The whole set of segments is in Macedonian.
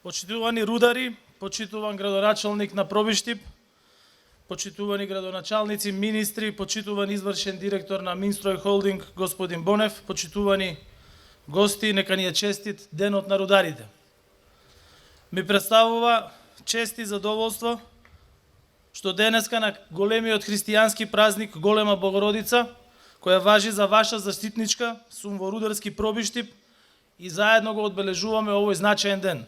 Почитувани рудари, почитуван градоначалник на Пробиштип, почитувани градоначалници, министри, почитуван извршен директор на Минстрој Холдинг, господин Бонев, почитувани гости, нека ни е честит Денот на рударите. Ми представува чест и задоволство што денеска на големиот христијански празник Голема Богородица, која важи за ваша заштитничка, сум во рударски Пробиштип и заедно го одбележуваме овој значаен ден.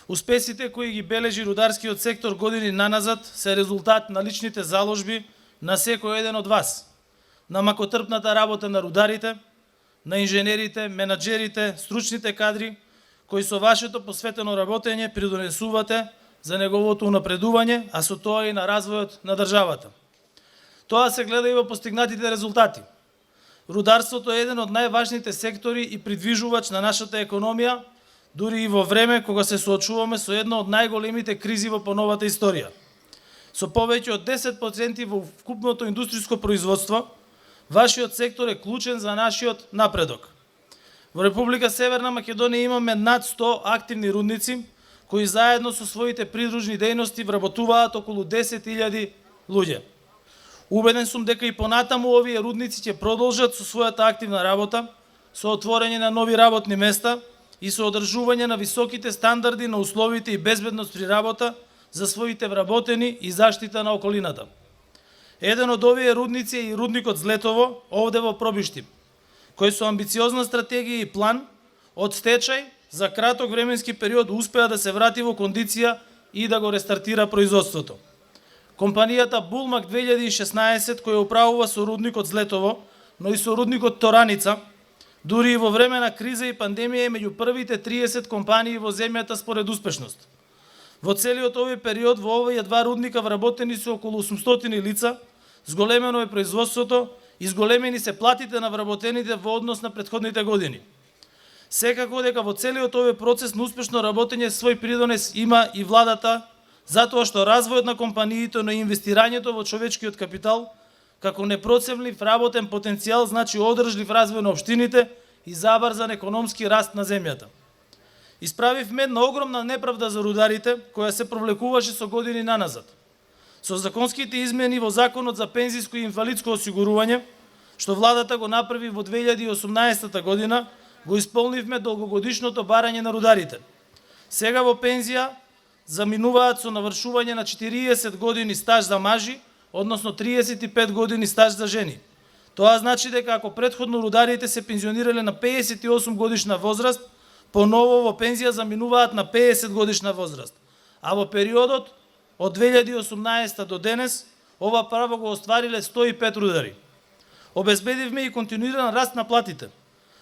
Успесите кои ги бележи рударскиот сектор години наназад се резултат на личните заложби на секој еден од вас, на макотрпната работа на рударите, на инженерите, менаџерите, стручните кадри, кои со вашето посветено работење придонесувате за неговото унапредување, а со тоа и на развојот на државата. Тоа се гледа и во постигнатите резултати. Рударството е еден од најважните сектори и придвижувач на нашата економија, дури и во време кога се соочуваме со една од најголемите кризи во новата историја. Со повеќе од 10% во вкупното индустријско производство, вашиот сектор е клучен за нашиот напредок. Во Република Северна Македонија имаме над 100 активни рудници, кои заедно со своите придружни дејности вработуваат околу 10.000 луѓе. Убеден сум дека и понатаму овие рудници ќе продолжат со својата активна работа, со отворање на нови работни места и со одржување на високите стандарди на условите и безбедност при работа за своите вработени и заштита на околината. Еден од овие рудници е и рудникот Злетово, овде во Пробиштип, кој со амбициозна стратегија и план од стечај за краток временски период успеа да се врати во кондиција и да го рестартира производството. Компанијата Булмак 2016, која управува со рудникот Злетово, но и со рудникот Тораница, дури и во време на криза и пандемија е меѓу првите 30 компании во земјата според успешност. Во целиот овој период во овие два рудника вработени се околу 800 лица, зголемено е производството и зголемени се платите на вработените во однос на претходните години. Секако дека во целиот овој процес на успешно работење свој придонес има и владата, затоа што развојот на компаниите, но инвестирањето во човечкиот капитал, како непроценлив работен потенцијал, значи одржлив развој на општините и забрзан економски раст на земјата. Исправивме на огромна неправда за рударите, која се провлекуваше со години наназад. Со законските измени во Законот за пензиско и инвалидско осигурување, што владата го направи во 2018 година, го исполнивме долгогодишното барање на рударите. Сега во пензија заминуваат со навршување на 40 години стаж за мажи, односно 35 години стаж за жени. Тоа значи дека ако претходно рударите се пензионирале на 58 годишна возраст, поново во пензија заминуваат на 50 годишна возраст. А во периодот од 2018 до денес, ова право го оствариле 105 рудари. Обезбедивме и континуиран раст на платите.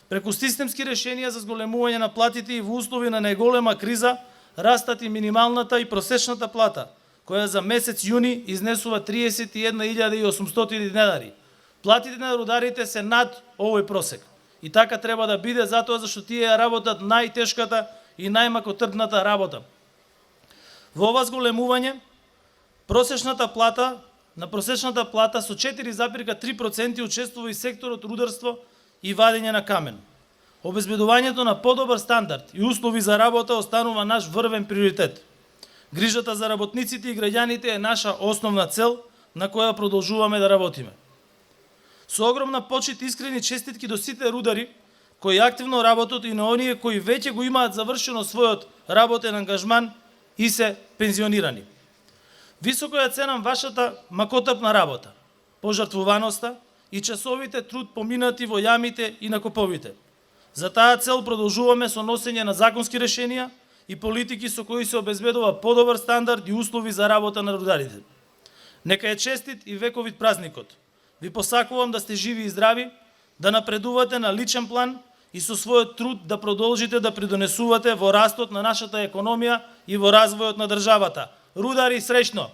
Преку системски решенија за зголемување на платите и во услови на најголема криза, растат и минималната и просечната плата, која за месец јуни изнесува 31.800 денари. Платите на рударите се над овој просек. И така треба да биде, затоа зашто тие работат најтешката и најмакотрпната работа. Во ова зголемување, просечната плата со 4,3% учествува и секторот рударство и вадење на камен. Обезбедувањето на подобар стандард и услови за работа останува наш врвен приоритет. Грижата за работниците и граѓаните е наша основна цел, на која продолжуваме да работиме. Со огромна почит и искрени честитки до сите рудари, кои активно работат и на оние кои веќе го имаат завршено својот работен ангажман и се пензионирани. Високо ја ценам вашата макотрпна работа, пожртвуваноста и часовите труд поминати во јамите и на коповите. За таа цел продолжуваме со носење на законски решенија и политики со кои се обезбедува подобар стандард и услови за работа на рударите. Нека е честит и вековит празникот. Ви посакувам да сте живи и здрави, да напредувате на личен план и со својот труд да продолжите да придонесувате во растот на нашата економија и во развојот на државата. Рудари, среќно!